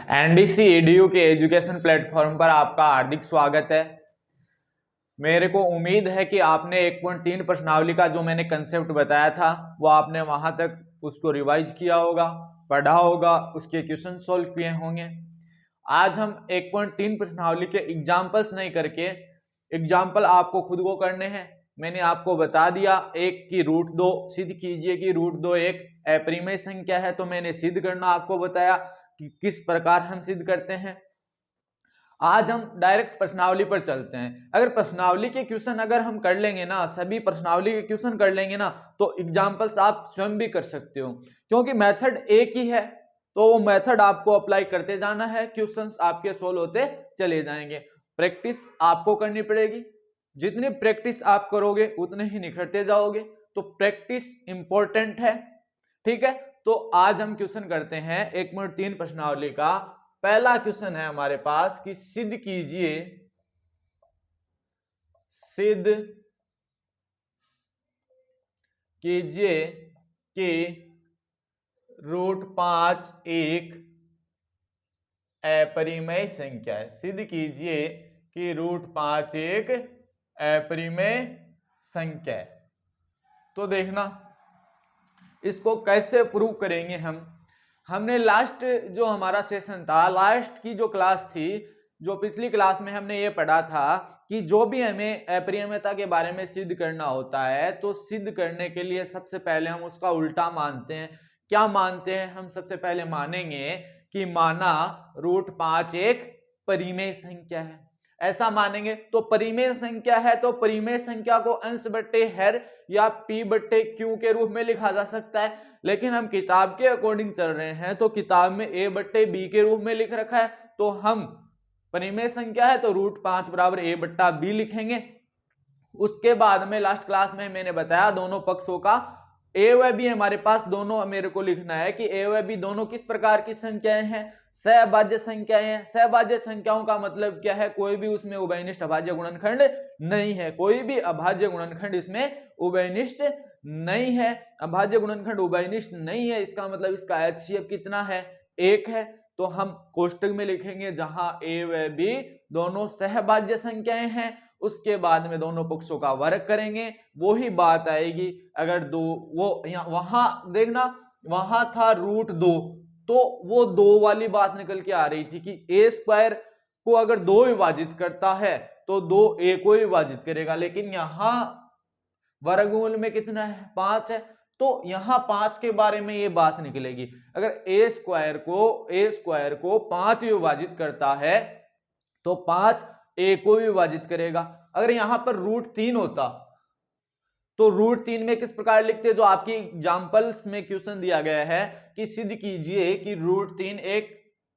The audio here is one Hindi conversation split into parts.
एनडीसी एडीयू के एजुकेशन प्लेटफॉर्म पर आपका हार्दिक स्वागत है। मेरे को उम्मीद है कि आपने 1.3 प्रश्नावली का जो मैंने कंसेप्ट बताया था वो आपने वहां तक उसको रिवाइज किया होगा, पढ़ा होगा, उसके क्वेश्चन सॉल्व किए होंगे। आज हम 1.3 प्रश्नावली के एग्जाम्पल्स नहीं करके एग्जाम्पल आपको खुद को करने हैं। मैंने आपको बता दिया एक की रूट 2 सिद्ध कीजिए कि रूट 2 एक अपरिमेय संख्या है, तो मैंने सिद्ध करना आपको बताया कि किस प्रकार हम सिद्ध करते हैं। आज हम डायरेक्ट प्रश्नावली पर चलते हैं। अगर प्रश्नावली के क्वेश्चन अगर हम कर लेंगे ना, सभी प्रश्नावली के क्वेश्चन कर लेंगे ना, तो एग्जाम्पल्स आप स्वयं भी कर सकते हो, क्योंकि मेथड एक ही है। तो वो मेथड आपको अप्लाई करते जाना है, क्वेश्चंस आपके सोल्व होते चले जाएंगे। प्रैक्टिस आपको करनी पड़ेगी, जितनी प्रैक्टिस आप करोगे उतने ही निखरते जाओगे। तो प्रैक्टिस इंपॉर्टेंट है, ठीक है। तो आज हम क्वेश्चन करते हैं 1.3 प्रश्नावली का। पहला क्वेश्चन है हमारे पास कि सिद्ध कीजिए कि रूट 5 एक अपरिमेय संख्या है। सिद्ध कीजिए कि रूट 5 एक अपरिमेय संख्या है। तो देखना इसको कैसे प्रूव करेंगे हमने लास्ट जो हमारा सेशन था, लास्ट की जो क्लास थी, जो पिछली क्लास में हमने ये पढ़ा था कि जो भी हमें अपरिमेयता के बारे में सिद्ध करना होता है, तो सिद्ध करने के लिए सबसे पहले हम उसका उल्टा मानते हैं। क्या मानते हैं हम? सबसे पहले मानेंगे कि माना रूट 5 एक परिमेय संख्या है। ऐसा मानेंगे तो परिमेय संख्या है, तो परिमेय संख्या को अंश बट्टे हर या p बट्टे q के रूप में लिखा जा सकता है। लेकिन हम किताब के अकॉर्डिंग चल रहे हैं, तो किताब में a बट्टे b के रूप में लिख रखा है, तो हम परिमेय संख्या है तो रूट 5 बराबर a बट्टा b लिखेंगे। उसके बाद में लास्ट क्लास में मैंने बताया दोनों पक्षों का a व b हमारे पास दोनों मेरे को लिखना है कि a व b दोनों किस प्रकार की संख्याएं हैं? सहभाज्य संख्याएं हैं। सहभाज्य संख्याओं का मतलब क्या है? कोई भी उसमें उभयनिष्ठ अभाज्य गुणनखंड नहीं है, कोई भी अभाज्य गुणनखंड इसमें उभयनिष्ठ नहीं है। अभाज्य गुणनखंड उभयनिष्ठ नहीं है, इसका मतलब इसका HCF कितना है? 1 है। तो हम कोष्टक में लिखेंगे जहां a व b दोनों सहभाज्य संख्याएं हैं, उसके बाद में दोनों पक्षों का वर्ग करेंगे, वो ही बात आएगी। अगर दो वो वहां देखना, वहां था रूट 2, तो वो 2 वाली बात निकल के आ रही थी कि a स्क्वायर को अगर 2 विभाजित करता है तो 2a को विभाजित करेगा, लेकिन यहां वर्गमूल में कितना है? 5 है। तो यहां 5 के बारे में ये बात निकलेगी। अगर a स्क्वायर को 5 विभाजित करता है तो 5 a को विभाजित करेगा। अगर यहां पर रूट 3 होता तो रूट 3 में किस प्रकार लिखते? जो आपकी एग्जांपल्स में क्वेश्चन दिया गया है कि सिद्ध कीजिए कि रूट 3 एक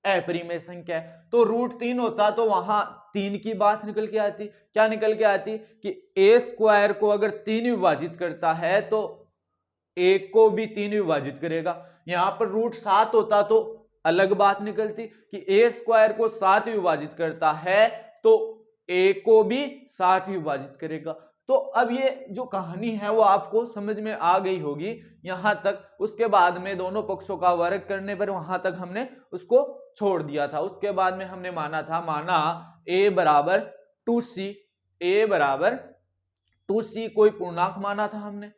अपरिमेय संख्या है, तो रूट 3 होता तो वहां 3 की बात निकल के आती। क्या निकल के आती? कि a स्क्वायर को अगर 3 विभाजित करता है तो a को भी 3 विभाजित करेगा। यहां पर रूट 7 होता तो अलग बात निकलती कि a स्क्वायर को 7 विभाजित करता है तो a को भी 7 विभाजित करेगा। तो अब ये जो कहानी है वो आपको समझ में आ गई होगी यहां तक। उसके बाद में दोनों पक्षों का वर्ग करने पर वहां तक हमने उसको छोड़ दिया था। उसके बाद में हमने माना a बराबर 2c, a बराबर 2c कोई पूर्णांक माना था हमने।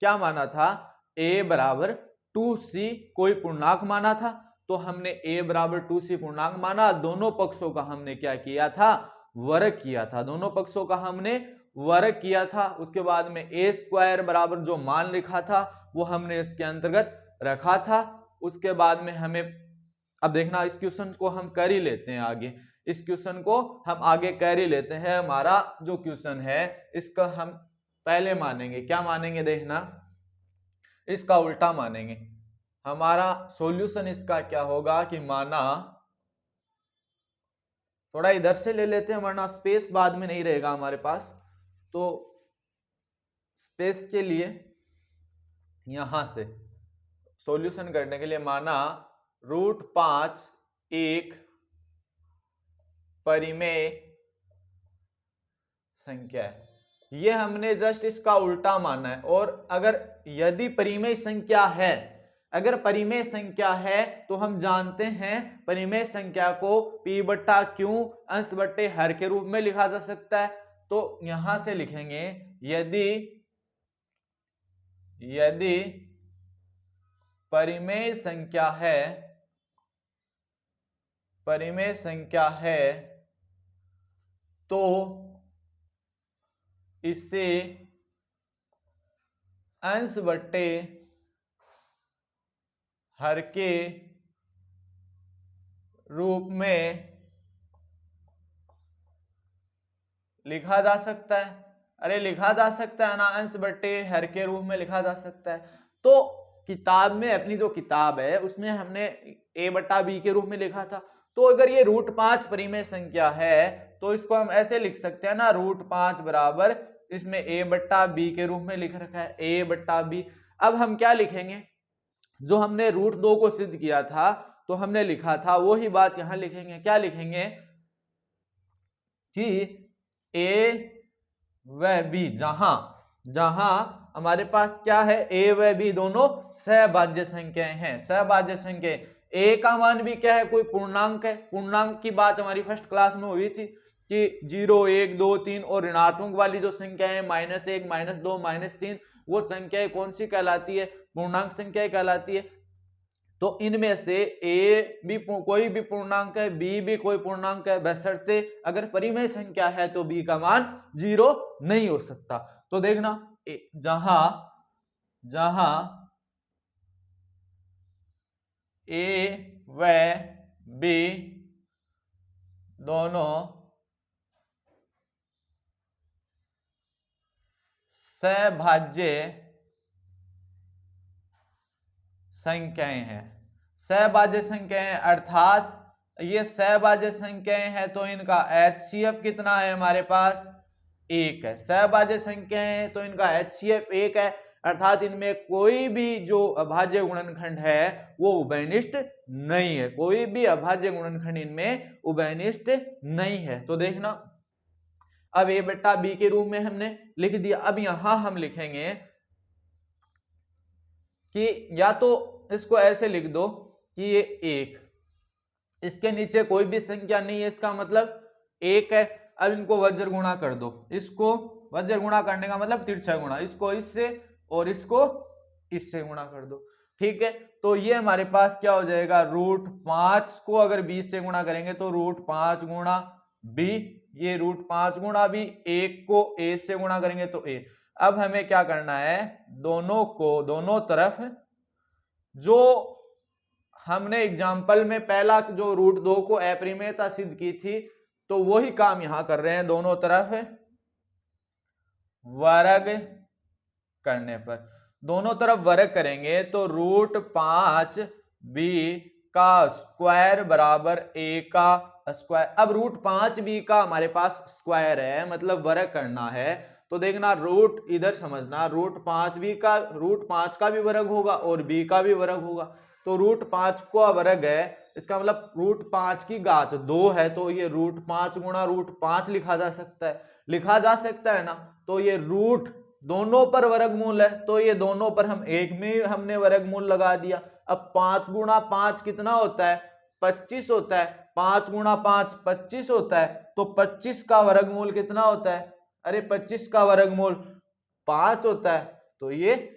क्या माना था? a बराबर 2c कोई पूर्णांक माना था। तो हमने a बराबर 2c पूर्णांक माना, दोनों पक्षों का हमने क्या किया था? वर्ग किया था। दोनों पक्षों का हमने वर्ग किया था। उसके बाद में a स्क्वायर बराबर जो मान लिखा था वो हमने इसके अंतर्गत रखा था। उसके बाद में हमें अब देखना, इस क्वेश्चन को हम कर ही लेते हैं आगे। इस क्वेश्चन को हम आगे कर ही लेते हैं। हमारा जो क्वेश्चन है इसका हम पहले मानेंगे। क्या मानेंगे? देखना, इसका उल्टा मानेंगे। हमारा सॉल्यूशन इसका क्या होगा कि माना, थोड़ा इधर से ले लेते हैं वरना स्पेस बाद में नहीं रहेगा हमारे पास, तो स्पेस के लिए यहां से सॉल्यूशन करने के लिए माना रूट 5 एक परिमेय संख्या है। ये हमने जस्ट इसका उल्टा माना है। और अगर यदि परिमेय संख्या है अगर परिमेय संख्या है तो हम जानते हैं परिमेय संख्या को p बट्टा q अंश बट्टे हर के रूप में लिखा जा सकता है। तो यहां से लिखेंगे यदि परिमेय संख्या है तो इसे अंश बट्टे हर के रूप में लिखा जा सकता है। अरे लिखा जा सकता है ना, अंश बट्टे हर के रूप में लिखा जा सकता है। तो किताब में, अपनी जो किताब है उसमें हमने a बट्टा b के रूप में लिखा था। तो अगर ये √5 परिमेय संख्या है तो इसको हम ऐसे लिख सकते हैं ना, √5 बराबर इसमें a बट्टा b के रूप में लिख रखा है, a बट्टा b। अब हम क्या लिखेंगे, जो हमने √2 को सिद्ध किया था तो हमने लिखा था वही बात यहां लिखेंगे। क्या लिखेंगे कि a व b, जहां हमारे पास क्या है, a व b दोनों सहभाज्य संख्याएं हैं, सहभाज्य संख्या। a का मान भी क्या है, कोई पूर्णांक है। पूर्णांक की बात हमारी फर्स्ट क्लास में हुई थी कि 0, 1, 2, 3 और ऋणात्मक वाली जो संख्या है -1, -2, -3, वो संख्याएं कौन सी कहलाती है, पूर्णांक संख्याएं कहलाती है। तो इनमें से a भी कोई भी पूर्णांक है, b भी कोई पूर्णांक है, बशर्ते अगर परिमेय संख्या है तो b का मान 0 नहीं हो सकता। तो देखना, जहां a व b दोनों सहभाज्य संख्याएं हैं, सहभाज्य संख्याएं, अर्थात ये सहभाज्य संख्याएं हैं तो इनका HCF कितना है, हमारे पास 1 है। सहभाज्य संख्याएं हैं तो इनका HCF 1 है, अर्थात इनमें कोई भी जो अभाज्य गुणनखंड है वो उभयनिष्ठ नहीं है, कोई भी अभाज्य गुणनखंड इनमें उभयनिष्ठ नहीं है। तो देखना, अब a बट्टा b के रूप में हमने लिख दिया। अब यहां हम लिखेंगे कि या तो इसको ऐसे लिख दो कि ये 1, इसके नीचे कोई भी संख्या नहीं है, इसका मतलब 1 है। अब इनको वज्र गुणा कर दो, इसको वज्र गुणा करने का मतलब तिरछा गुणा, इसको इससे और इसको इससे गुणा कर दो, ठीक है। तो ये हमारे पास क्या हो जाएगा, √5 को अगर 20 से गुणा करेंगे तो √5 गुणा b, ये √5 गुणा b, 1 को a से गुणा करेंगे तो a। अब हमें क्या करना है, दोनों तरफ जो हमने एग्जाम्पल में पहला जो √2 को अपरिमेयता सिद्ध की थी तो वही काम यहां कर रहे हैं, दोनों तरफ वर्ग करने पर, दोनों तरफ वर्ग करेंगे तो √5b का स्क्वायर बराबर a का स्क्वायर। अब √5b का हमारे पास स्क्वायर है, मतलब वर्ग करना है। तो देखना, रूट इधर समझना, √5 का भी वर्ग होगा और b का भी वर्ग होगा। तो √5 का वर्ग है, इसका मतलब √5 की घात 2 है, तो ये √5 गुणा √5 लिखा जा सकता है ना। तो ये रूट दोनों पर वर्गमूल है, तो ये दोनों पर हम एक में हमने वर्गमूल लगा दिया। अब 5 गुणा 5 कितना होता है, 25 होता है। 5 गुणा 5 25 होता है, तो 25 का वर्गमूल कितना होता है, अरे 25 का वर्गमूल 5 होता है। तो ये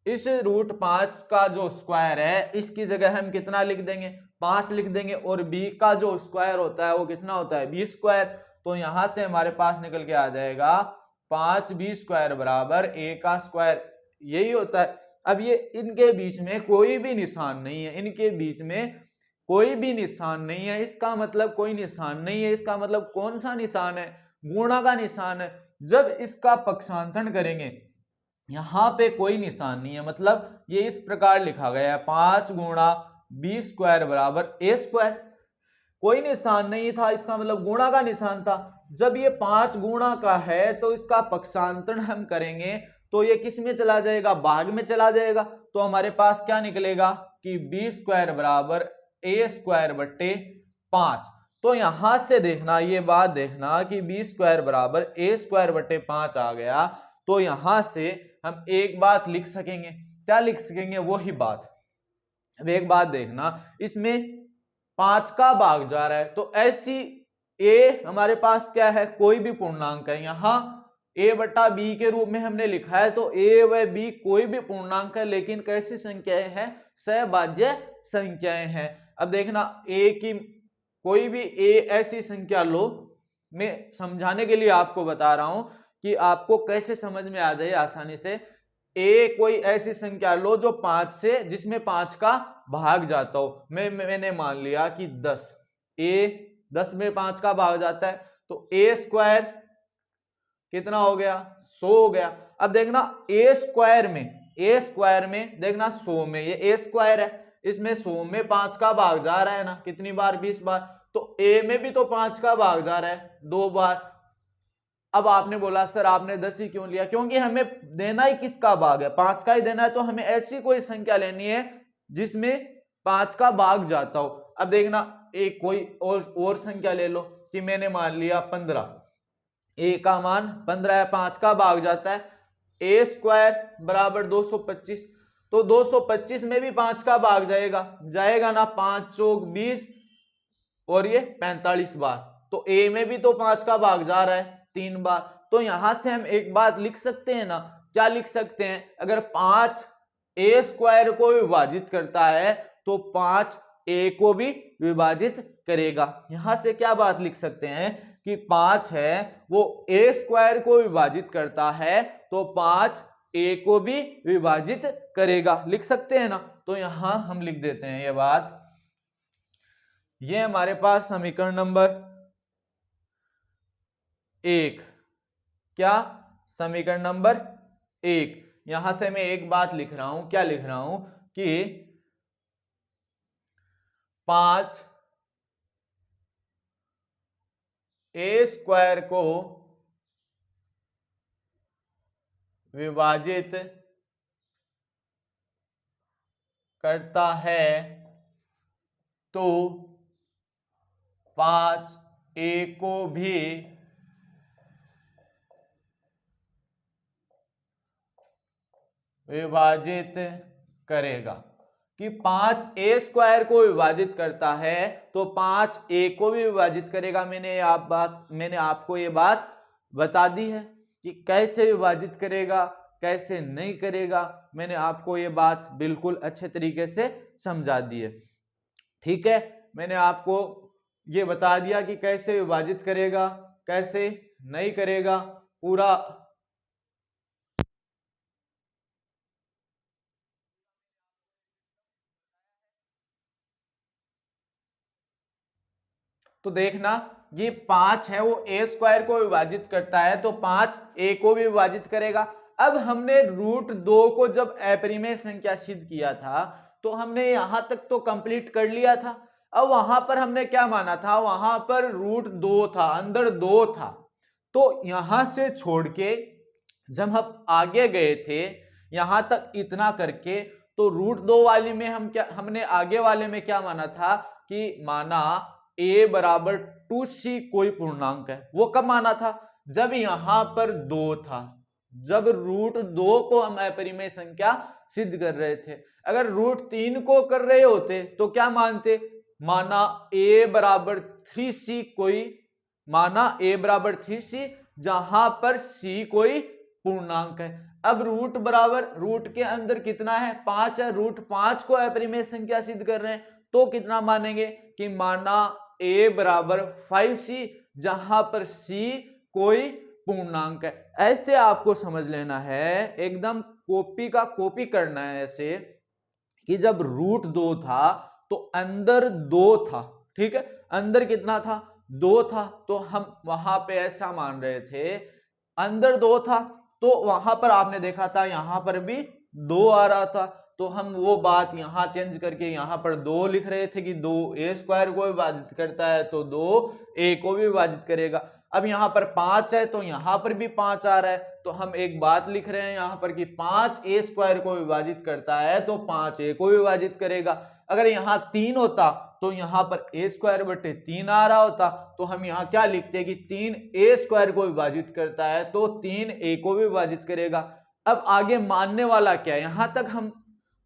इस √5 का जो स्क्वायर है इसकी जगह हम कितना लिख देंगे, 5 लिख देंगे, और b का जो स्क्वायर होता है वो कितना होता है, b स्क्वायर। तो यहां से हमारे पास निकल के आ जाएगा 5b स्क्वायर बराबर a का स्क्वायर, यही होता है। अब ये इनके बीच में कोई भी निशान नहीं है, इनके बीच में कोई भी निशान नहीं है, इसका मतलब कोई निशान नहीं है, इसका मतलब कौन सा निशान है, गुणा का निशान है। जब इसका पक्षांतरण करेंगे यहां पे कोई निशान नहीं है, मतलब ये इस प्रकार लिखा गया है 5 गुणा b स्क्वायर बराबर a स्क्वायर, कोई निशान नहीं था, इसका मतलब गुणा का निशान था। जब ये 5 गुणा का है तो इसका पक्षांतरण हम करेंगे तो ये किस में चला जाएगा, भाग में चला जाएगा। तो हमारे पास क्या निकलेगा कि b स्क्वायर बराबर a स्क्वायर बट्टे 5। तो यहां से देखना, ये बात देखना कि b स्क्वायर बराबर a स्क्वायर बट्टे 5 आ गया। तो यहां से हम एक बात लिख सकेंगे, क्या लिख सकेंगे, वही बात अब एक बात देखना, इसमें 5 का भाग जा रहा है, तो ऐसी ए हमारे पास क्या है, कोई भी पूर्णांक है। यहां a बटा बी के रूप में हमने लिखा है, तो a व b कोई भी पूर्णांक है, लेकिन कैसी संख्याएं हैं, सहभाज्य संख्याएं हैं। अब देखना, a की कोई भी a ऐसी संख्या लो, मैं समझाने के लिए आपको बता रहा हूं कि आपको कैसे समझ में आ जाए आसानी से। a कोई ऐसी संख्या लो जो 5 से, जिसमें 5 का भाग जाता हो। मैंने मान लिया कि 10, a 10 में 5 का भाग जाता है, तो a स्क्वायर कितना हो गया, 100 हो गया। अब देखना a स्क्वायर में देखना 100 में ये a स्क्वायर है, इसमें 100 में 5 का भाग जा रहा है ना, कितनी बार, 20 बार, तो a में भी तो 5 का भाग जा रहा है 2 बार। अब आपने बोला सर आपने 10 ही क्यों लिया, क्योंकि हमें देना ही किसका भाग है, 5 का ही देना है, तो हमें ऐसी कोई संख्या लेनी है जिसमें 5 का भाग जाता हो। अब देखना एक कोई और संख्या ले लो, कि मैंने मान लिया 15, a का मान 15 है, 5 का भाग जाता है, a स्क्वायर बराबर 225, तो 225 में भी 5 का भाग जाएगा ना, 5 चौक 20 और ये 45 बार, तो a में भी तो 5 का भाग जा रहा है 3 बार। तो यहां से हम एक बात लिख सकते हैं ना, क्या लिख सकते हैं, अगर 5 a स्क्वायर को विभाजित करता है तो 5 a को भी विभाजित करेगा। यहां से क्या बात लिख सकते हैं कि 5 है वो a स्क्वायर को विभाजित करता है, तो 5 a को भी विभाजित करेगा, लिख सकते हैं ना। तो यहां हम लिख देते हैं ये बात। ये हमारे पास समीकरण नंबर 1, क्या, समीकरण नंबर 1। यहां से मैं एक बात लिख रहा हूं, क्या लिख रहा हूं कि 5 a स्क्वायर को विभाजित करता है तो 5 a को भी विभाजित करेगा, कि 5 a स्क्वायर को विभाजित करता है तो 5 a को भी विभाजित करेगा। मैंने आपको ये बात बता दी है कि कैसे विभाजित करेगा, कैसे नहीं करेगा, मैंने आपको ये बात बिल्कुल अच्छे तरीके से समझा दी है। ठीक है, मैंने आपको ये बता दिया कि कैसे विभाजित करेगा, कैसे नहीं करेगा, पूरा तो देखना ये 5 है वो a स्क्वायर को विभाजित करता है, तो 5 a को भी विभाजित करेगा। अब हमने √2 को जब अपरिमेय संख्या सिद्ध किया था, तो हमने यहां तक तो कंप्लीट कर लिया था। अब वहां पर हमने क्या माना था, वहां पर √2 था, अंदर 2 था, तो यहां से छोड़ के जब हम आगे गए थे यहां तक इतना करके, तो √2 वाली में हमने आगे वाले में क्या माना था, कि माना a बराबर 2c कोई पूर्णांक है। वो कब माना था, जब यहां पर 2 था, जब √2 को हम अपरिमेय संख्या सिद्ध कर रहे थे। अगर √3 को कर रहे होते तो क्या मानते, माना a बराबर 3c कोई, माना a बराबर 3c जहां पर c कोई पूर्णांक है। अब रूट के अंदर कितना है, 5 है, √5 को अपरिमेय संख्या सिद्ध कर रहे हैं, तो कितना मानेंगे, कि माना a बराबर 5c जहां पर c कोई पूर्णांक है। ऐसे आपको समझ लेना है, एकदम कॉपी का कॉपी करना है ऐसे, कि जब √2 था तो अंदर 2 था, ठीक है, अंदर कितना था, 2 था, तो हम वहां पे ऐसा मान रहे थे, अंदर 2 था, तो वहां पर आपने देखा था यहां पर भी 2 आ रहा था, तो हम वो बात यहां चेंज करके यहां पर 2 लिख रहे थे कि 2 a स्क्वायर को विभाजित करता है तो 2 a को भी विभाजित करेगा। अब यहां पर 5 है तो यहां पर भी 5 आ रहा है, तो हम एक बात लिख रहे हैं यहां पर कि 5 a स्क्वायर को विभाजित करता है तो 5 a को विभाजित करेगा। अगर यहां 3 होता तो यहां पर a स्क्वायर बटे 3 आ रहा होता, तो हम यहां क्या लिखते हैं कि 3 a स्क्वायर को विभाजित करता है तो 3 a को भी विभाजित करेगा। अब आगे मानने वाला क्या है, यहां तक हम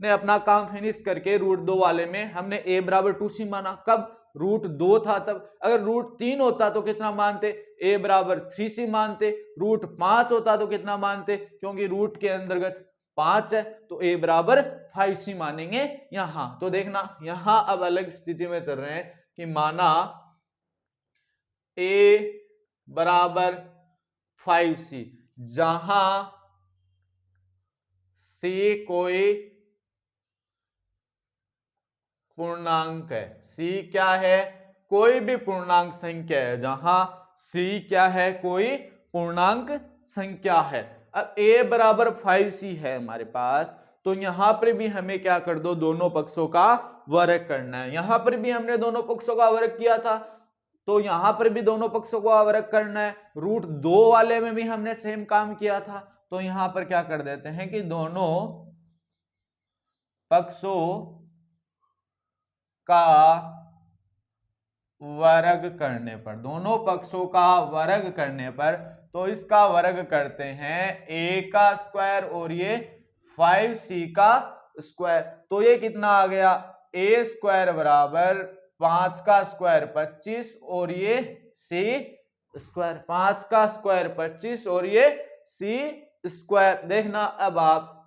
ने अपना काम फिनिश करके √2 वाले में हमने a बराबर 2c माना। कब? √2 था तब। अगर √3 होता तो कितना मानते? a बराबर 3c मानते। √5 होता तो कितना मानते? क्योंकि रूट के अंतर्गत 5 है तो a बराबर 5c मानेंगे यहां। तो देखना यहां अब अलग स्थिति में चल रहे हैं कि माना a बराबर 5c, जहां c कोई पूर्णांक है। c क्या है? कोई भी पूर्णांक संख्या है। जहां c क्या है? कोई पूर्णांक संख्या है। अब a बराबर 5c है हमारे पास, तो यहां पर भी हमें क्या कर दो? दोनों पक्षों का वर्ग करना है। यहां पर भी हमने दोनों पक्षों का वर्ग किया था, तो यहां पर भी दोनों पक्षों का वर्ग करना है। √2 वाले में भी हमने सेम काम किया था, तो यहां पर क्या कर देते हैं कि दोनों पक्षों का वर्ग करने पर, दोनों पक्षों का वर्ग करने पर, तो इसका वर्ग करते हैं a का स्क्वायर और ये 5c का स्क्वायर, तो ये कितना आ गया? a स्क्वायर बराबर 5 का स्क्वायर 25 और ये c स्क्वायर। 5 का स्क्वायर 25 और ये c स्क्वायर। देखना अब आप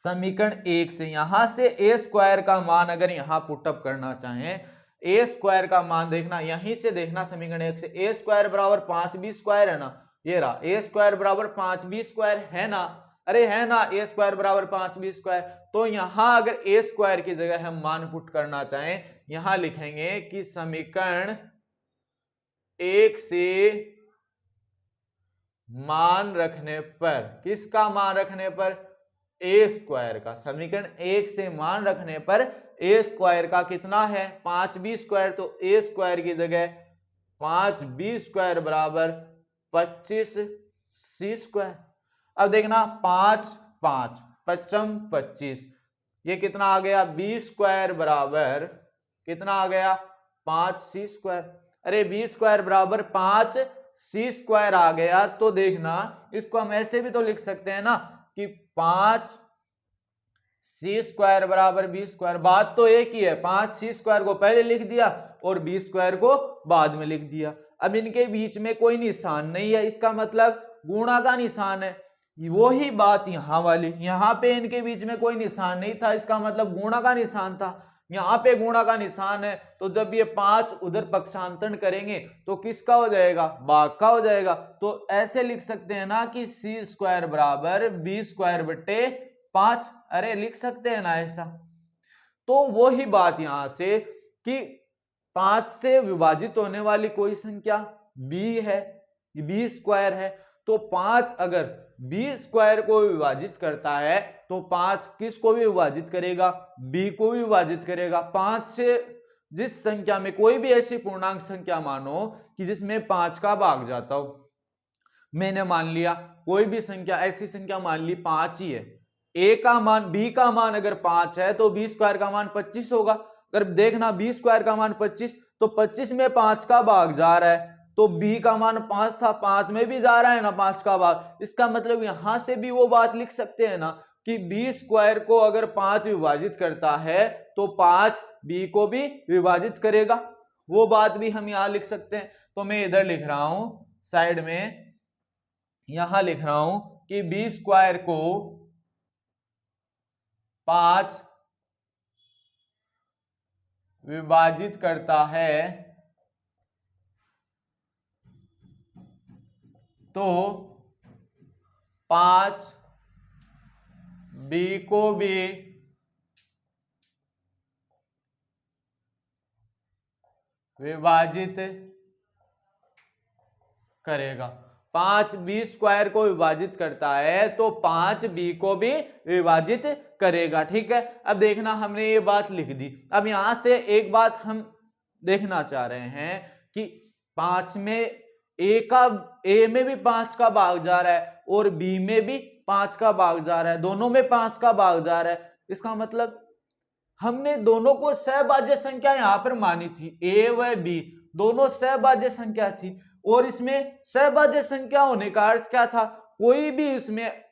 समीकरण 1 से यहां से a स्क्वायर का मान अगर यहां पुटअप करना चाहें, a स्क्वायर का मान देखना यहीं से, देखना समीकरण 1 से a स्क्वायर बराबर 5b स्क्वायर है ना, ये रहा a स्क्वायर बराबर 5b स्क्वायर है ना, अरे है ना, a स्क्वायर बराबर 5b स्क्वायर। तो यहां अगर a स्क्वायर की जगह हम मान पुट करना चाहें, यहां लिखेंगे कि समीकरण 1 से मान रखने पर, किसका मान रखने पर? a स्क्वायर का। समीकरण 1 से मान रखने पर a स्क्वायर का कितना है? 5b square. तो a स्क्वायर की जगह 5b स्क्वायर बराबर 25c स्क्वायर। अब देखना 5 5 पचम 25, ये कितना आ गया? b स्क्वायर बराबर कितना आ गया? 5c square. अरे b स्क्वायर बराबर 5c स्क्वायर आ गया। तो देखना इसको हम ऐसे भी तो लिख सकते हैं ना कि 5c स्क्वायर बराबर b स्क्वायर। बात तो एक ही है, 5c स्क्वायर को पहले लिख दिया और b स्क्वायर को बाद में लिख दिया। अब इनके बीच में कोई निशान नहीं है, इसका मतलब गुणा का निशान है। वो ही बात यहां वाली, यहां पे इनके बीच में कोई निशान नहीं था, इसका मतलब गुणा का निशान था। यहां पे गुणा का निशान है, तो जब ये 5 उधर पक्षांतरण करेंगे तो किसका हो जाएगा? भाग का हो जाएगा। तो ऐसे लिख सकते हैं ना कि c स्क्वायर बराबर b स्क्वायर बटे 5, अरे लिख सकते हैं ना ऐसा। तो वो ही बात यहां से कि 5 से विभाजित होने वाली कोई संख्या b है, b स्क्वायर है। तो 5 अगर b स्क्वायर को विभाजित करता है तो 5 किसको भी विभाजित करेगा? b को भी विभाजित करेगा। 5 से जिस संख्या में कोई भी ऐसी पूर्णांक संख्या मानो कि जिसमें 5 का भाग जाता हो, मैंने मान लिया कोई भी संख्या, ऐसी संख्या मान ली 5 ही है, a का मान, b का मान अगर 5 है तो b स्क्वायर का मान 25 होगा। अगर देखना b स्क्वायर का मान 25, तो 25 में 5 का भाग जा रहा है, तो b का मान 5 था, 5 में भी जा रहा है ना 5 का भाग। इसका मतलब यहां से भी वो बात लिख सकते हैं ना कि b स्क्वायर को अगर 5 विभाजित करता है तो 5 b को भी विभाजित करेगा। वो बात भी हम यहां लिख सकते हैं। तो मैं इधर लिख रहा हूं साइड में, यहां लिख रहा हूं कि b स्क्वायर को 5 विभाजित करता है तो 5 b को भी विभाजित करेगा। 5 b स्क्वायर को विभाजित करता है तो 5 b को भी विभाजित करेगा। ठीक है, अब देखना हमने ये बात लिख दी। अब यहां से एक बात हम देखना चाह रहे हैं कि 5 में a में भी 5 का भाग जा रहा है और b में भी 5 का भाग जा रहा है, दोनों में 5 का भाग जा रहा है। इसका मतलब हमने दोनों को सहभाज्य संख्या यहां पर मानी थी, a व b दोनों सहभाज्य संख्या थी, और इसमें सहभाज्य संख्या होने का अर्थ क्या था? कोई भी इसमें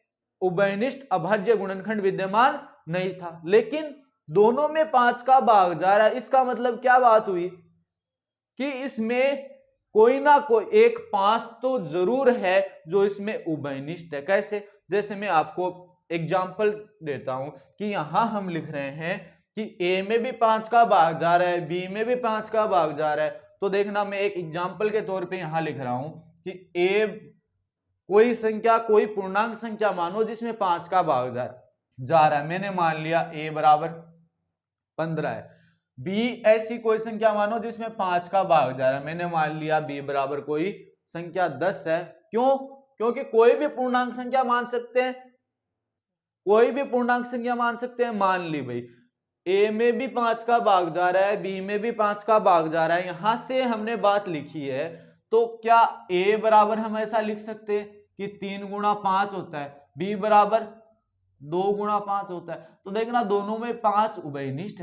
उभयनिष्ठ अभाज्य गुणनखंड विद्यमान नहीं था, लेकिन दोनों में 5 का भाग जा रहा है। इसका मतलब क्या बात हुई कि इसमें कोई ना कोई एक 5 तो जरूर है जो इसमें उभयनिष्ठ है। कैसे? जैसे मैं आपको एग्जाम्पल देता हूं कि यहां हम लिख रहे हैं कि ए में भी 5 का भाग जा रहा है, बी में भी 5 का भाग जा रहा है। तो देखना, मैं एक एग्जाम्पल के तौर पे यहां लिख रहा हूं कि ए कोई संख्या, कोई पूर्णांक संख्या मानो जिसमें 5 का भाग जा रहा है। मैंने मान लिया ए बराबर 15 है। बी ऐसी कोई संख्या मानो जिसमें 5 का भाग जा रहा है। मैंने मान लिया बी बराबर कोई संख्या 10 है। क्यों? क्योंकि कोई भी पूर्णांक संख्या मान सकते हैं, कोई भी पूर्णांक संख्या मान सकते हैं। मान ली भाई ए में भी 5 का भाग जा रहा है, बी में भी 5 का भाग जा रहा है। यहां से हमने बात लिखी है, तो क्या ए बराबर हम ऐसा लिख सकते हैं कि 3 गुणा 5 होता है, बी बराबर 2 गुणा 5 होता है। तो देखना दोनों में 5 उभयनिष्ठ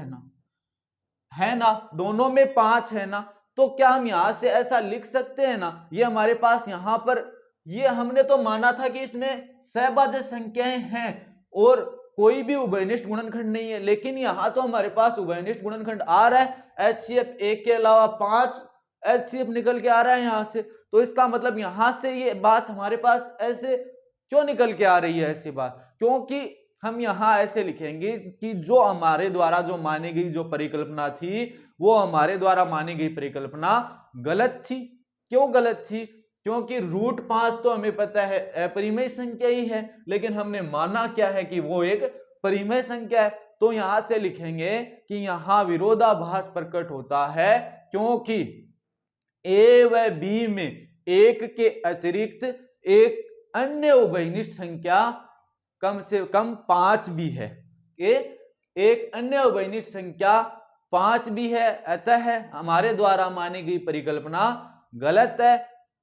है ना, दोनों में 5 है ना। तो क्या हम यहां से ऐसा लिख सकते हैं ना, ये हमारे पास यहां पर, ये हमने तो माना था कि इसमें सहभाज्य संख्याएं हैं और कोई भी उभयनिष्ठ गुणनखंड नहीं है, लेकिन यहां तो हमारे पास उभयनिष्ठ गुणनखंड आ रहा है। HCF एक के अलावा 5 HCF निकल के आ रहा है यहां से। तो इसका मतलब यहां से ये बात हमारे पास ऐसे क्यों निकल के आ रही है ऐसी बात? क्योंकि हम यहां ऐसे लिखेंगे कि जो हमारे द्वारा जो मानी गई जो परिकल्पना थी, वो हमारे द्वारा मानी गई परिकल्पना गलत थी। क्यों गलत थी? क्योंकि √5 तो हमें पता है अपरिमेय संख्या ही है, लेकिन हमने माना क्या है कि वो एक परिमेय संख्या है। तो यहां से लिखेंगे कि यहां विरोधाभास प्रकट होता है, क्योंकि ए व बी में एक के अतिरिक्त एक अन्य उभयनिष्ठ संख्या कम से कम 5 भी है। एक अन्य उभयनिष्ठ संख्या 5 भी है, अतः हमारे द्वारा मानी गई परिकल्पना गलत है।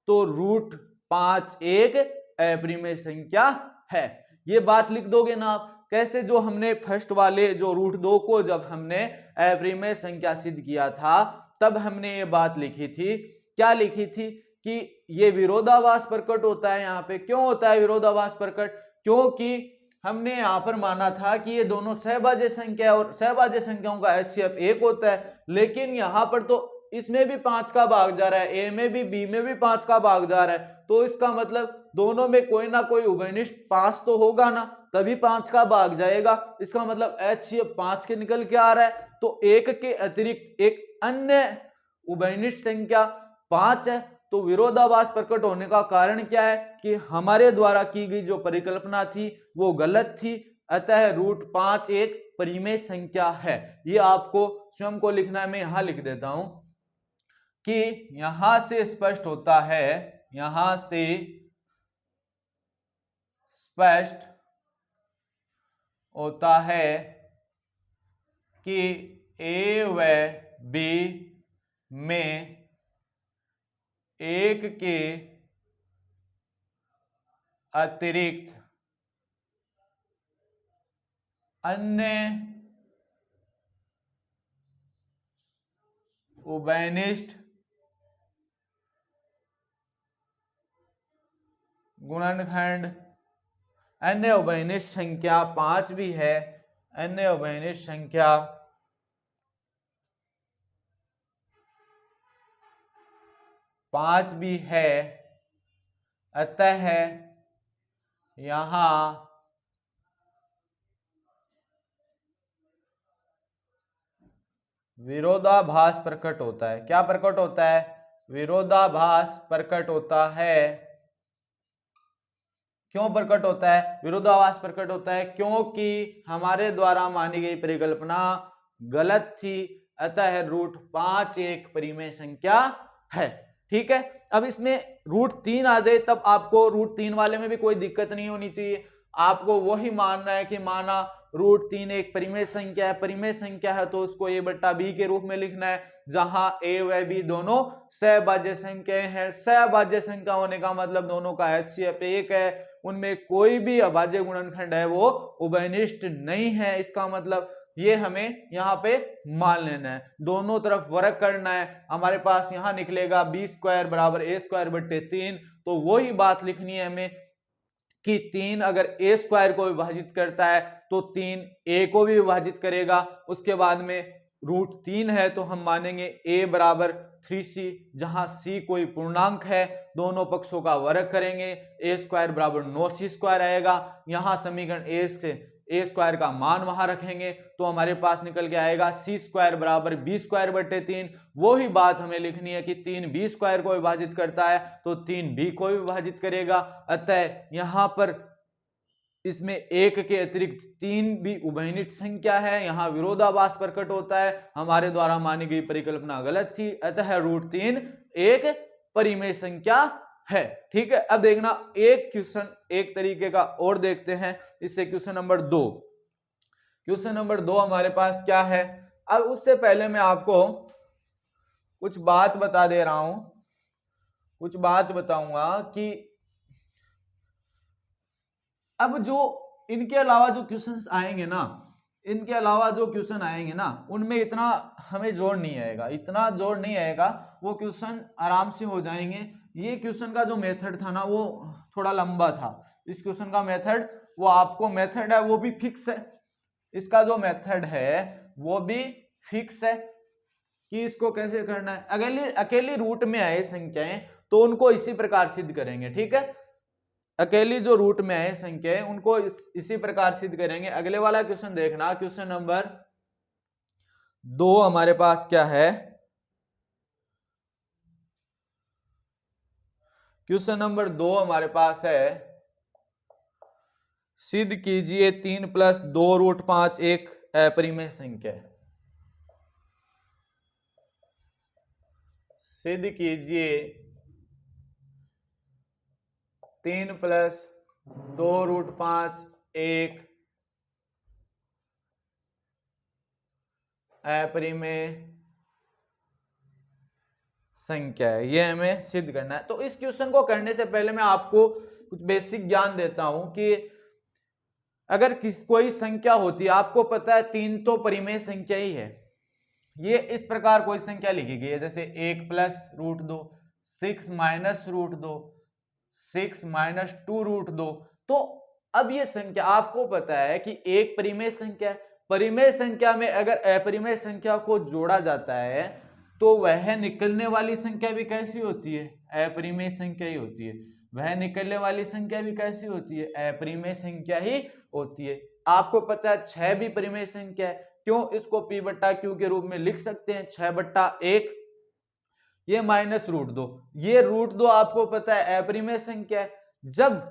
तो √5 एक अपरिमेय संख्या है। ये बात लिख दोगे ना आप? कैसे? जो हमने फर्स्ट वाले जो √2 को जब हमने अपरिमेय संख्या सिद्ध किया था, तब हमने ये बात लिखी थी। क्या लिखी थी? कि ये विरोधाभास प्रकट होता है यहां पे। क्यों होता है विरोधाभास प्रकट? क्योंकि हमने यहां पर माना था कि ये दोनों सहभाज्य संख्या और सहभाज्य संख्याओं का HCF एक होता है, लेकिन यहां पर तो इसमें भी 5 का भाग जा रहा है, ए में भी बी में भी 5 का भाग जा रहा है। तो इसका मतलब दोनों में कोई ना कोई उभयनिष्ठ 5 तो होगा ना, तभी 5 का भाग जाएगा। इसका मतलब HCF 5 के निकल के आ रहा है। तो एक के अतिरिक्त एक अन्य उभयनिष्ठ संख्या 5 है। तो विरोधाभास प्रकट होने का कारण क्या है कि हमारे द्वारा की गई जो परिकल्पना थी वो गलत थी, अतः √5 एक परिमेय संख्या है। ये आपको स्वयं को लिखना है, मैं यहां लिख देता हूं कि यहां से स्पष्ट होता है, यहां से स्पष्ट होता है कि ए व बी में एक के अतिरिक्त अन्य उभयनिष्ठ गुणनखंड, अन्य उभयनिष्ठ संख्या 5 भी है, अन्य उभयनिष्ठ संख्या 5 भी है, अतः यहां विरोधाभास प्रकट होता है। क्या प्रकट होता है? विरोधाभास प्रकट होता है। क्यों प्रकट होता है विरोधाभास प्रकट होता है? क्योंकि हमारे द्वारा मानी गई परिकल्पना गलत थी, अतः √5 एक परिमेय संख्या है। ठीक है, अब इसमें √3 आ जाए तब आपको √3 वाले में भी कोई दिक्कत नहीं होनी चाहिए। आपको वही मानना है कि माना √3 एक परिमेय संख्या है, परिमेय संख्या है तो उसको a/b के रूप में लिखना है, जहां a व b दोनों सहभाज्य संख्याएं हैं। सहभाज्य संख्या होने का मतलब दोनों का HCF एक है, उनमें कोई भी अभाज्य गुणनखंड है वो उभयनिष्ठ नहीं है। इसका मतलब ये हमें यहाँ पे मान लेना है, दोनों तरफ वर्ग करना है। हमारे पास यहाँ निकलेगा b² = a² / 3, तो वही बात लिखनी है हमें कि 3 अगर ए स्क्वायर को विभाजित करता है तो 3 ए को भी विभाजित करेगा। उसके बाद में √3 है तो हम मानेंगे ए बराबर 3c, जहां c कोई पूर्णांक है, दोनों पक्षों का वर्ग करेंगे, ए स्क्वायर बराबर 9c स्क्वायर आएगा। यहां समीकरण ए से ए स्क्वायर का मान वहां रखेंगे तो हमारे पास निकल के आएगा सी स्क्वायर बराबर बी स्क्वायर बटे 3। वो ही बात हमें लिखनी है कि 3 बी स्क्वायर को विभाजित करता है तो 3 बी को विभाजित करेगा। अतः यहां पर इसमें एक के अतिरिक्त 3 भी उभयनिष्ठ संख्या है, यहां विरोधाभास प्रकट होता है, हमारे द्वारा मानी गई परिकल्पना गलत थी। अतः √3 एक परिमेय संख्या है। ठीक है, अब देखना एक क्वेश्चन एक तरीके का और देखते हैं, इससे क्वेश्चन नंबर 2। क्वेश्चन नंबर 2 हमारे पास क्या है। अब उससे पहले मैं आपको कुछ बात बता दे रहा हूं, कुछ बात बताऊंगा कि अब जो इनके अलावा जो क्वेश्चंस आएंगे ना, इनके अलावा जो क्वेश्चन आएंगे ना, उनमें इतना हमें जोड़ नहीं आएगा, इतना जोड़ नहीं आएगा, वो क्वेश्चन आराम से हो जाएंगे। ये क्वेश्चन का जो मेथड था ना वो थोड़ा लंबा था, इस क्वेश्चन का मेथड, वो आपको मेथड है वो भी फिक्स है, इसका जो मेथड है वो भी फिक्स है कि इसको कैसे करना है। अकेली रूट में आए संख्याएं तो उनको इसी प्रकार सिद्ध करेंगे। ठीक है, अकेली जो रूट में आए संख्याएं उनको इसी प्रकार सिद्ध करेंगे। अगले वाला क्वेश्चन देखना, क्वेश्चन नंबर 2 हमारे पास क्या है। क्वेश्चन नंबर 2 हमारे पास है, सिद्ध कीजिए 3 + 2√5 एक अपरिमेय संख्या है। सिद्ध कीजिए 3 + 2√5 एक अपरिमेय संख्या है, ये हमें सिद्ध करना है। तो इस क्वेश्चन को करने से पहले मैं आपको कुछ बेसिक ज्ञान देता हूं कि अगर कोई संख्या होती है, आपको पता है 3 तो परिमेय संख्या ही है, ये इस प्रकार कोई संख्या लिखी गई है जैसे 1 + √2, 6 - √2, 6 - 2√2। तो अब ये संख्या आपको पता है कि एक परिमेय संख्या है, परिमेय संख्या में अगर अपरिमेय संख्या को जोड़ा जाता है तो वह निकलने वाली संख्या भी कैसी होती है, अपरिमेय संख्या ही होती है। वह निकलने वाली संख्या भी कैसी होती है, अपरिमेय संख्या ही होती है। आपको पता है 6 भी परिमेय संख्या है, क्यों, इसको p/q के रूप में लिख सकते हैं, 6/1। ये -√2, ये √2 आपको पता है अपरिमेय संख्या है। जब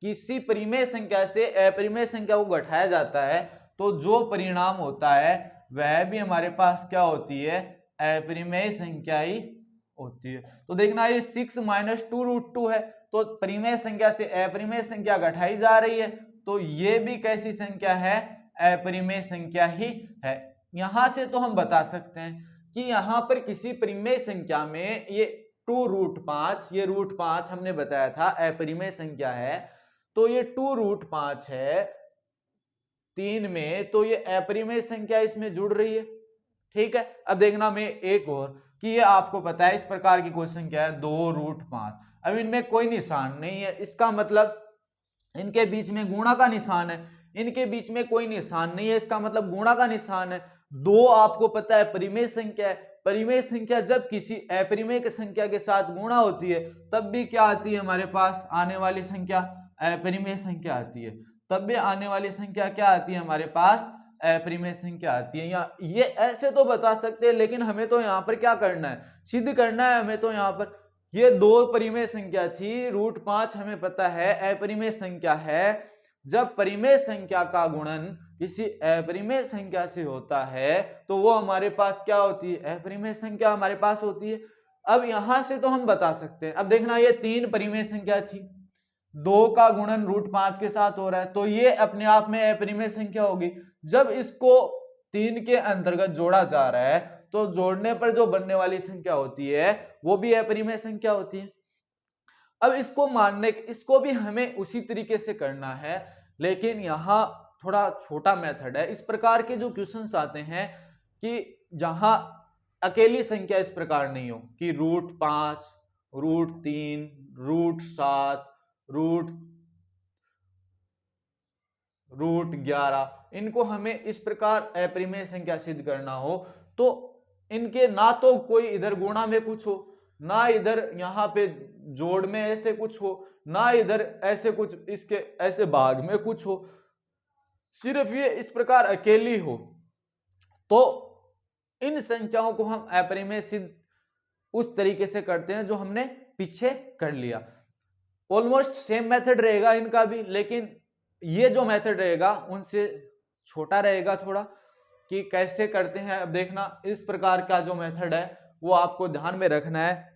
किसी परिमेय संख्या से अपरिमेय संख्या को घटाया जाता है तो जो परिणाम होता है वह भी हमारे पास क्या होती है, अपरिमेय संख्या ही होती है। तो देखना ये 6 - 2√2 है, तो परिमेय संख्या से अपरिमेय संख्या घटाई जा रही है, तो ये भी कैसी संख्या है, अपरिमेय संख्या ही है। यहां से तो हम बता सकते हैं कि यहां पर किसी परिमेय संख्या में ये 2√5, ये √5 हमने बताया था अपरिमेय संख्या है, तो ये 2√5 है 3 में, तो ये अपरिमेय संख्या इसमें जुड़ रही है। ठीक है, अब देखना मैं एक और कि ये आपको पता है इस प्रकार की कोई संख्या है 2√5, अब इनमें कोई निशान नहीं है, इसका मतलब इनके बीच में गुणा का निशान है, इनके बीच में कोई निशान नहीं है, इसका मतलब गुणा का निशान है। 2 आपको पता है परिमेय संख्या है, परिमेय संख्या जब किसी अपरिमेय की संख्या के साथ गुणा होती है तब भी क्या आती है, हमारे पास आने वाली संख्या अपरिमेय संख्या आती है, तब भी आने वाली संख्या क्या आती है, हमारे पास अपरिमेय संख्या आती है। या ये ऐसे तो बता सकते हैं, लेकिन हमें तो यहाँ पर क्या करना है, सिद्ध करना है हमें। तो यहाँ पर ये 2 परिमेय संख्या थी, √5 हमें पता है अपरिमेय संख्या है। जब परिमेय संख्या का गुणन किसी अपरिमेय संख्या से होता है तो वो हमारे पास क्या होती है, अपरिमेय संख्या हमारे पास होती है। अब यहां से तो हम बता सकते हैं, अब देखना ये 3 परिमेय संख्या थी, 2 का गुणन √5 के साथ हो रहा है, तो ये अपने आप में अपरिमेय संख्या होगी। जब इसको 3 के अंतर्गत जोड़ा जा रहा है तो जोड़ने पर जो बनने वाली संख्या होती है वो भी अपरिमेय संख्या होती है। अब इसको भी हमें उसी तरीके से करना है, लेकिन यहाँ थोड़ा छोटा मेथड है। इस प्रकार के जो क्वेश्चंस आते हैं कि जहां अकेली संख्या इस प्रकार नहीं हो कि √5, √3, √7, √11। इनको हमें इस प्रकार अपरिमेय संख्या सिद्ध करना हो तो इनके ना तो कोई इधर गुणा में कुछ हो, ना इधर यहाँ पे जोड़ में ऐसे कुछ हो, ना इधर ऐसे कुछ इसके ऐसे भाग में कुछ हो, सिर्फ ये इस प्रकार अकेली हो, तो इन संख्याओं को हम अपरिमेय सिद्ध उस तरीके से करते हैं जो हमने पीछे कर लिया। ऑलमोस्ट सेम मेथड रहेगा इनका भी, लेकिन ये जो मेथड रहेगा उनसे छोटा रहेगा थोड़ा, कि कैसे करते हैं। अब देखना, इस प्रकार का जो मेथड है वो आपको ध्यान में रखना है।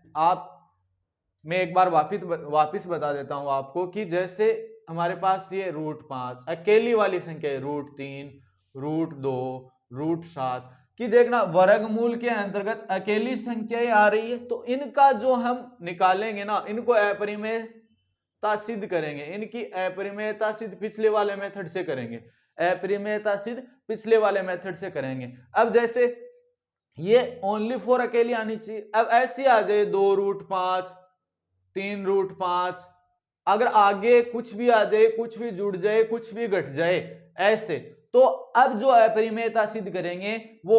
मैं एक बार वापिस बता देता हूं आपको कि जैसे हमारे पास ये √5 अकेली वाली संख्या है, √3, √2, √7 कि देखना वर्गमूल के अंतर्गत अकेली संख्याएं आ रही है, तो इनका जो हम निकालेंगे ना, इनको अपरिमेयता सिद्ध करेंगे। इनकी अपरिमेयता सिद्ध पिछले वाले मेथड से करेंगे, अपरिमेयता सिद्ध पिछले वाले मेथड से करेंगे। अब जैसे ये ओनली 4 अकेली आनी चाहिए, अब ऐसी आ जाए 2√5, 3√5, अगर आगे कुछ भी आ जाए, कुछ भी जुड़ जाए, कुछ भी घट जाए ऐसे, तो अब जो अपरिमेयता सिद्ध करेंगे वो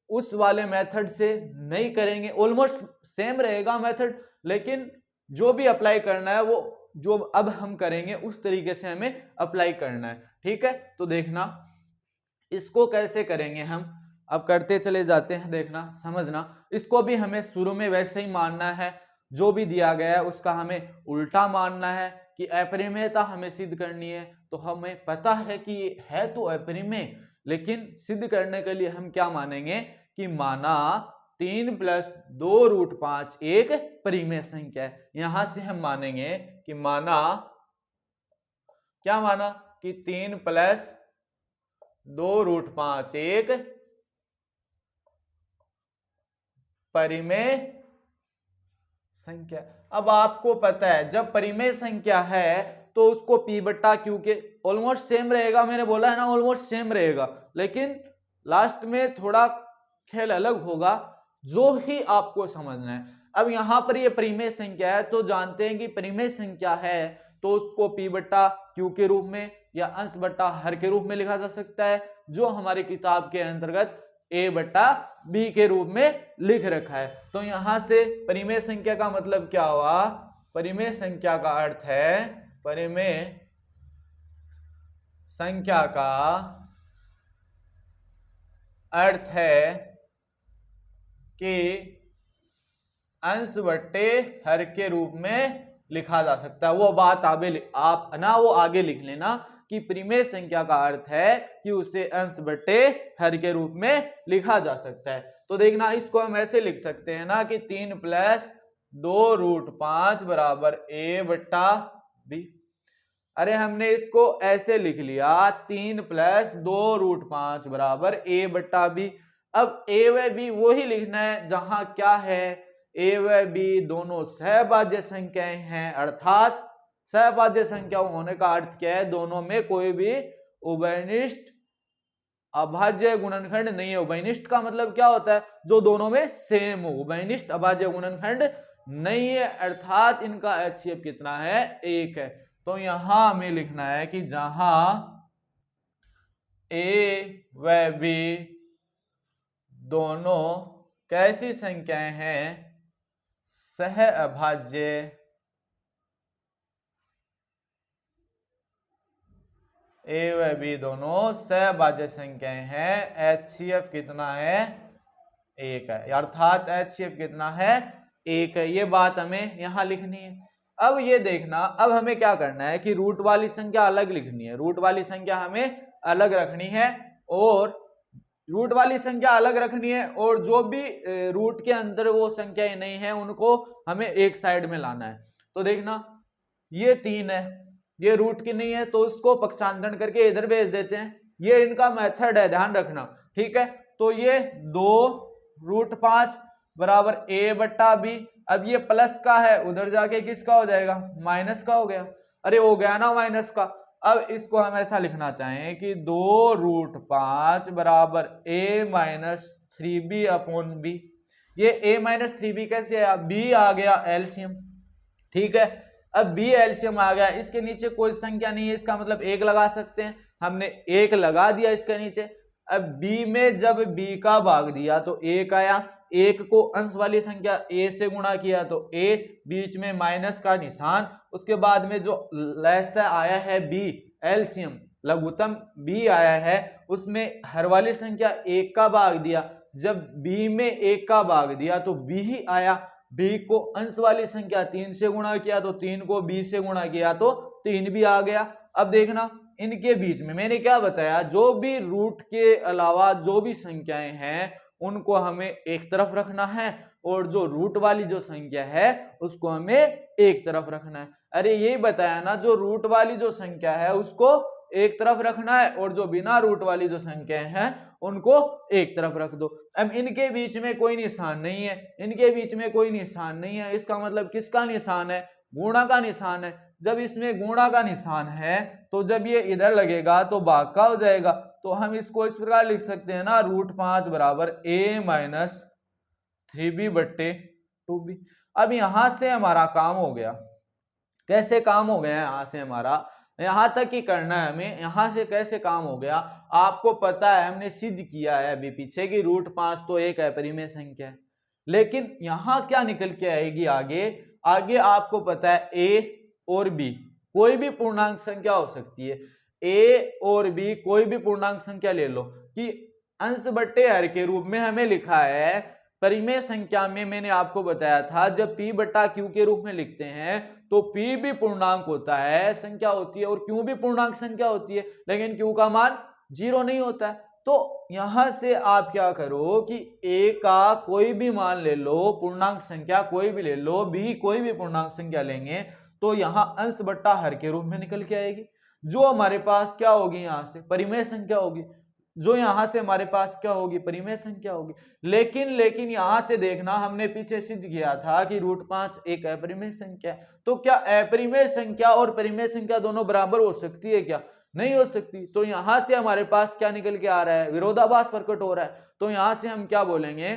उस वाले मेथड से नहीं करेंगे। ऑलमोस्ट सेम रहेगा मेथड, लेकिन जो भी अप्लाई करना है वो जो अब हम करेंगे उस तरीके से हमें अप्लाई करना है। ठीक है, तो देखना इसको कैसे करेंगे हम, अब करते चले जाते हैं। देखना, समझना, इसको भी हमें शुरू में वैसे ही मानना है, जो भी दिया गया है उसका हमें उल्टा मानना है कि अपरिमेयता हमें सिद्ध करनी है। तो हमें पता है कि ये है तो अपरिमेय, लेकिन सिद्ध करने के लिए हम क्या मानेंगे कि माना 3 + 2√5 एक परिमेय संख्या है। यहां से हम मानेंगे कि माना, क्या माना कि 3 + 2√5 एक परिमेय संख्या। अब आपको पता है जब परिमेय संख्या है तो उसको P/Q के ऑलमोस्ट सेम रहेगा, मैंने बोला है ना ऑलमोस्ट सेम रहेगा, लेकिन लास्ट में थोड़ा खेल अलग होगा जो ही आपको समझना है। अब यहां पर ये परिमेय संख्या है तो जानते हैं कि परिमेय संख्या है तो उसको P/Q के रूप में या अंश बट्टा हर के रूप में लिखा जा सकता है, जो हमारी किताब के अंतर्गत A/B के रूप में लिख रखा है। तो यहां से परिमेय संख्या का मतलब क्या हुआ, परिमेय संख्या का अर्थ है, परिमेय संख्या का अर्थ है कि अंश बट्टे हर के रूप में लिखा जा सकता है। वो बात आप ना वो आगे लिख लेना कि परिमेय संख्या का अर्थ है कि उसे अंश बट्टे हर के रूप में लिखा जा सकता है। तो देखना, इसको हम ऐसे लिख सकते हैं ना कि 3 + 2√5 = A/B। अरे हमने इसको ऐसे लिख लिया 3 + 2√5 = A/B। अब A व B वो ही लिखना है जहां क्या है, A व B दोनों सहभाज्य संख्याएं हैं, अर्थात सहभाज्य संख्या होने का अर्थ क्या है, दोनों में कोई भी उभयनिष्ठ अभाज्य गुणनखंड नहीं है। उभयनिष्ठ का मतलब क्या होता है, जो दोनों में सेम हो, उभयनिष्ठ अभाज्य गुणनखंड नहीं है, अर्थात इनका HCF कितना है, 1 है। तो यहां हमें लिखना है कि जहां A व B दोनों कैसी संख्याएं हैं, सह अभाज्य A व B दोनों सहभाज्य संख्याएं हैं, HCF कितना है, 1 है, अर्थात HCF कितना है, 1 है। ये बात हमें यहां लिखनी है। अब ये देखना, अब हमें क्या करना है कि रूट वाली संख्या अलग लिखनी है, रूट वाली संख्या हमें अलग रखनी है, और रूट वाली संख्या अलग रखनी है, और जो भी रूट के अंदर वो संख्याएं नहीं है उनको हमें एक साइड में लाना है। तो देखना, ये 3 है, ये रूट की नहीं है तो उसको पक्षांतरण करके इधर भेज देते हैं, ये इनका मेथड है, ध्यान रखना। ठीक है, तो ये 2√5 = A/B। अब ये प्लस का है, उधर जाके किसका हो जाएगा, माइनस का हो गया। अरे हो गया ना माइनस का। अब इसको हम ऐसा लिखना चाहें कि 2√5 = A-3B/B। ये A-3B कैसे आया, B आ गया एलसीएम। ठीक है, अब B एलसीएम आ गया, इसके नीचे कोई संख्या नहीं है, इसका मतलब 1 लगा सकते हैं। हमने 1 लगा दिया इसके नीचे। अब b में जब b का भाग दिया तो 1 आया, 1 को अंश वाली संख्या a से गुणा किया तो a, बीच में माइनस का निशान, उसके बाद में जो लसा आया है b, एलसीएम लघुत्तम b आया है, उसमें हर वाली संख्या 1 का भाग दिया, जब b में 1 का भाग दिया तो b ही आया, b को अंश वाली संख्या 3 से गुणा किया तो 3 को b से गुणा किया तो 3 भी आ गया। अब देखना इनके बीच में मैंने क्या बताया, जो भी रूट के अलावा जो भी संख्याएं हैं उनको हमें एक तरफ रखना है और जो रूट वाली जो संख्या है उसको हमें एक तरफ रखना है। अरे यही बताया ना, जो रूट वाली जो संख्या है उसको एक तरफ रखना है और जो बिना रूट वाली जो संख्या है उनको एक तरफ रख दो। अब इनके बीच में कोई निशान नहीं है, इनके बीच में कोई निशान नहीं है, इसका मतलब किसका निशान है, गुणा का निशान है। जब इसमें गुणा का निशान है तो जब ये इधर लगेगा तो भाग का हो जाएगा, तो हम इसको इस प्रकार लिख सकते हैं ना, √5 बराबर a - 3b बट्टे 2b। अब यहां से हमारा काम हो गया। कैसे काम हो गया? यहां से हमारा यहां तक ही करना है हमें। यहां से कैसे काम हो गया आपको पता है, हमने सिद्ध किया है अभी पीछे कि √5 तो एक अपरिमेय संख्या है। लेकिन यहां क्या निकल के आएगी आगे? आगे आपको पता है a और b कोई भी पूर्णांक संख्या हो सकती है। a और b कोई भी पूर्णांक संख्या ले लो कि अंश बट्टे हर के रूप में हमें लिखा है। परिमेय संख्या में मैंने आपको बताया था जब p बटा q के रूप में लिखते हैं तो p भी पूर्णांक होता है, संख्या होती है, और q भी पूर्णांक संख्या होती है, लेकिन q का मान 0 नहीं होता है। तो यहां से आप क्या करो कि a का कोई भी मान ले लो, पूर्णांक संख्या कोई भी ले लो, b कोई भी पूर्णांक संख्या लेंगे तो यहां अंश बट्टा हर के रूप में निकल के आएगी, जो हमारे पास क्या होगी, यहां से परिमेय संख्या होगी, जो यहां से हमारे पास क्या होगी, परिमेय संख्या होगी। लेकिन यहां से देखना, हमने पीछे सिद्ध किया था कि √5 एक अपरिमेय संख्या है, तो क्या अपरिमेय संख्या और परिमेय संख्या दोनों बराबर हो सकती है क्या? नहीं हो सकती। तो यहां से हमारे पास क्या निकल के आ रहा है, विरोधाभास प्रकट हो रहा है। तो यहां से हम क्या बोलेंगे,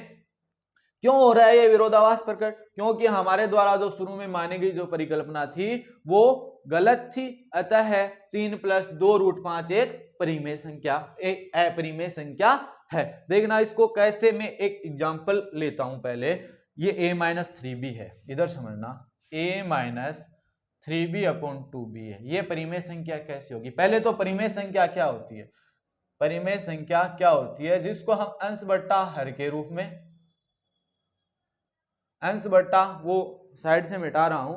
क्यों हो रहा है ये विरोधाभास प्रकट? क्योंकि हमारे द्वारा जो शुरू में मानी गई जो परिकल्पना थी वो गलत थी। अतः 3 + 2 √5 एक परिमेय संख्या, एक अपरिमेय संख्या है। देखना इसको कैसे, मैं एक एग्जांपल लेता हूं पहले। ये a - 3b है, इधर समझना, a - 3b/2b है। ये परिमेय संख्या कैसे होगी? पहले तो परिमेय संख्या क्या होती है? परिमेय संख्या क्या होती है? जिसको हम अंश बट्टा हर के रूप में, अंश बट्टा, वो साइड से मिटा रहा हूं,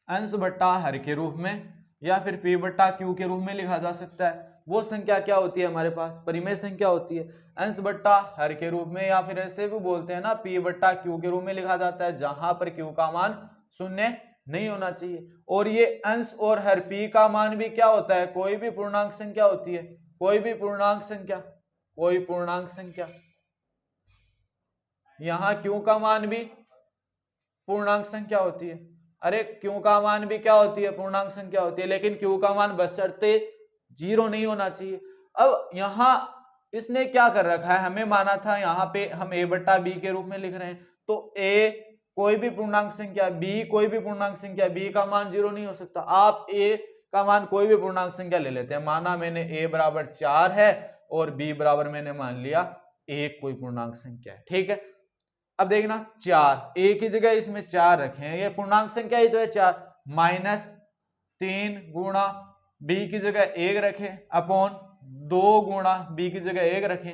अंश बट्टा हर के रूप में या फिर p बट्टा q के रूप में लिखा जा सकता है। वो संख्या क्या होती है हमारे पास? परिमेय संख्या होती है। अंश बट्टा हर के रूप में, या फिर ऐसे भी बोलते हैं ना, p बट्टा q के रूप में लिखा जाता है, जहां पर q का मान 0 नहीं होना चाहिए। और ये अंश और हर p का मान भी क्या होता है? कोई भी पूर्णांक संख्या होती है, कोई भी पूर्णांक संख्या, कोई पूर्णांक संख्या। यहां q का मान भी पूर्णांक संख्या होती है। अरे q का मान भी क्या होती है? पूर्णांक संख्या होती है, लेकिन q का मान बशर्ते 0 नहीं होना चाहिए। अब यहां इसने क्या कर रखा है, हमें माना था यहां पे हम a बट्टा b के रूप में लिख रहे हैं, तो a कोई भी पूर्णांक संख्या, b कोई भी पूर्णांक संख्या, b का मान 0 नहीं हो सकता। आप a का मान कोई भी पूर्णांक संख्या ले लेते हैं, माना मैंने a बराबर 4 है और b बराबर मैंने मान लिया 1 कोई पूर्णांक संख्या है, ठीक है। अब देखना 4, a की जगह इसमें 4 रखें, ये पूर्णांक संख्या ही तो है 4, -3 गुणा b की जगह 1 रखें अपॉन 2 गुणा b की जगह 1 रखें।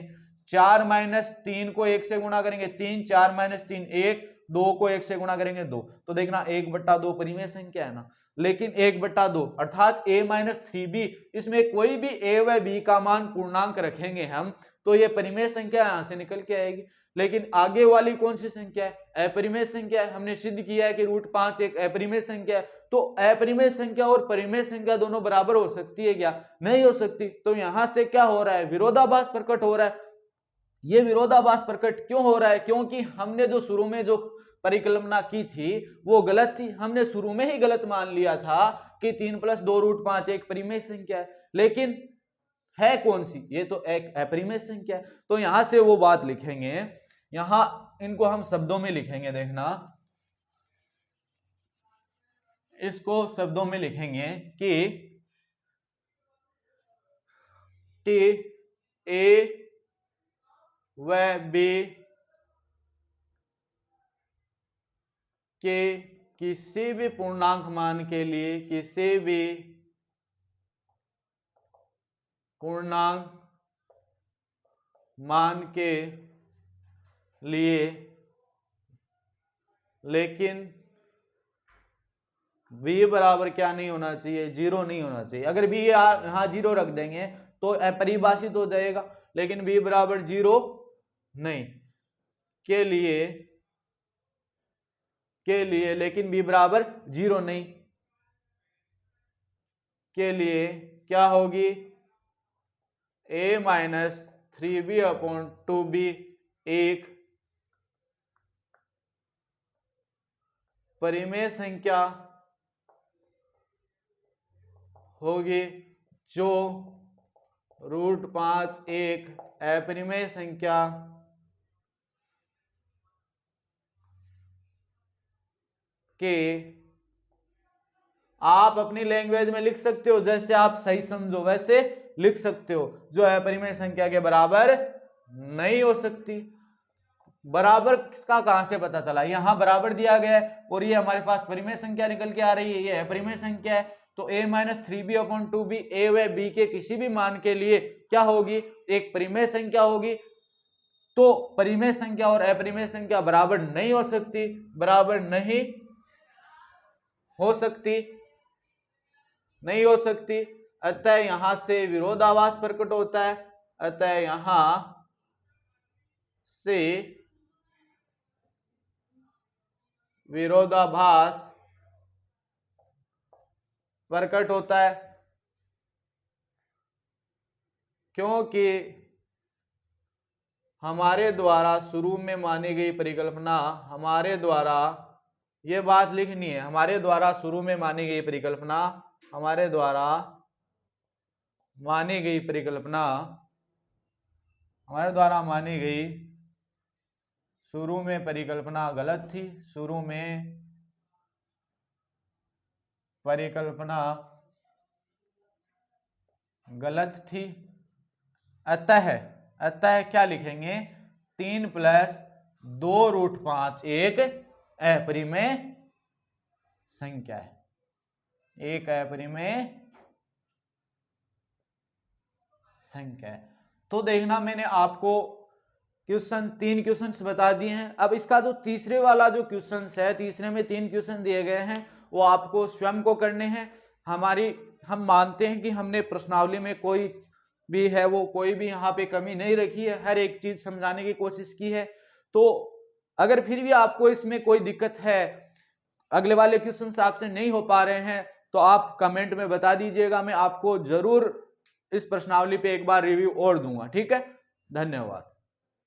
4 - 3 को 1 से गुणा करेंगे 3, 4 - 3 1, 2 को 1 से गुणा करेंगे 2। तो देखना 1/2 परिमेय संख्या है ना, लेकिन 1/2 अर्थात a - 3b, इसमें कोई भी a व b का मान पूर्णांक रखेंगे हम तो ये परिमेय संख्या यहां से निकल के आएगी। लेकिन आगे वाली कौन सी संख्या है? अपरिमेय संख्या है। हमने सिद्ध किया है कि √5 एक अपरिमेय संख्या है। तो अपरिमेय संख्या और परिमेय संख्या दोनों बराबर हो सकती है क्या? नहीं हो सकती। तो यहां से क्या हो रहा है? विरोधाभास प्रकट हो रहा है। ये विरोधाभास प्रकट क्यों हो रहा है? क्योंकि हमने जो शुरू में जो परिकल्पना की थी वो गलत थी। हमने शुरू में ही गलत मान लिया था कि 3 + 2 √5 एक परिमेय संख्या है, लेकिन है कौन सी? ये तो एक अपरिमेय संख्या है। तो यहां से वो बात लिखेंगे, यहां इनको हम शब्दों में लिखेंगे, देखना इसको शब्दों में लिखेंगे कि कि ए व बी के किसी भी पूर्णांक मान के लिए, किसी भी पूर्णांक मान के लिए, लेकिन b बराबर क्या नहीं होना चाहिए, 0 नहीं होना चाहिए। अगर b यहां 0 रख देंगे तो अपरिभाषित हो जाएगा, लेकिन b बराबर 0 नहीं के लिए लेकिन b बराबर 0 नहीं के लिए क्या होगी, a माइनस 3b/2b एक परिमेय संख्या होगी जो √5 एक अपरिमेय संख्या के, आप अपनी लैंग्वेज में लिख सकते हो, जैसे आप सही समझो वैसे लिख सकते हो, जो अपरिमेय संख्या के बराबर नहीं हो सकती। बराबर किसका कहां से पता चला, यहां बराबर दिया गया है और ये हमारे पास परिमेय संख्या निकल के आ रही है, ये अपरिमेय संख्या है। तो a माइनस 3b/2b a व b के किसी भी मान के लिए क्या होगी, एक परिमेय संख्या होगी। तो परिमेय संख्या और अपरिमेय संख्या बराबर नहीं हो सकती, बराबर नहीं हो सकती। अतः यहां से विरोधाभास प्रकट होता है, अतः यहां से विरोधाभास प्रकट होता है, क्योंकि हमारे द्वारा शुरू में मानी गई परिकल्पना, हमारे द्वारा ये बात लिखनी है, हमारे द्वारा शुरू में मानी गई परिकल्पना, हमारे द्वारा मानी गई परिकल्पना, हमारे द्वारा मानी गई शुरू में परिकल्पना गलत थी, शुरू में परिकल्पना गलत थी। अतः क्या लिखेंगे, 3 + 2√5 एक अपरिमेय संख्या है, एक अपरिमेय संख्या है। तो देखना मैंने आपको क्वेश्चन 3 क्वेश्चंस बता दिए हैं। अब इसका जो तीसरे वाला जो क्वेश्चंस है, तीसरे में 3 क्वेश्चन दिए गए हैं, वो आपको स्वयं को करने हैं। हम मानते हैं कि हमने प्रश्नावली में कोई भी है वो कोई भी यहाँ पे कमी नहीं रखी है, हर एक चीज समझाने की कोशिश की है। तो अगर फिर भी आपको इसमें कोई दिक्कत है, अगले वाले क्वेश्चंस आपसे नहीं हो पा रहे हैं, तो आप कमेंट में बता दीजिएगा, मैं आपको जरूर इस प्रश्नावली पे एक बार रिव्यू और दूंगा। ठीक है, धन्यवाद।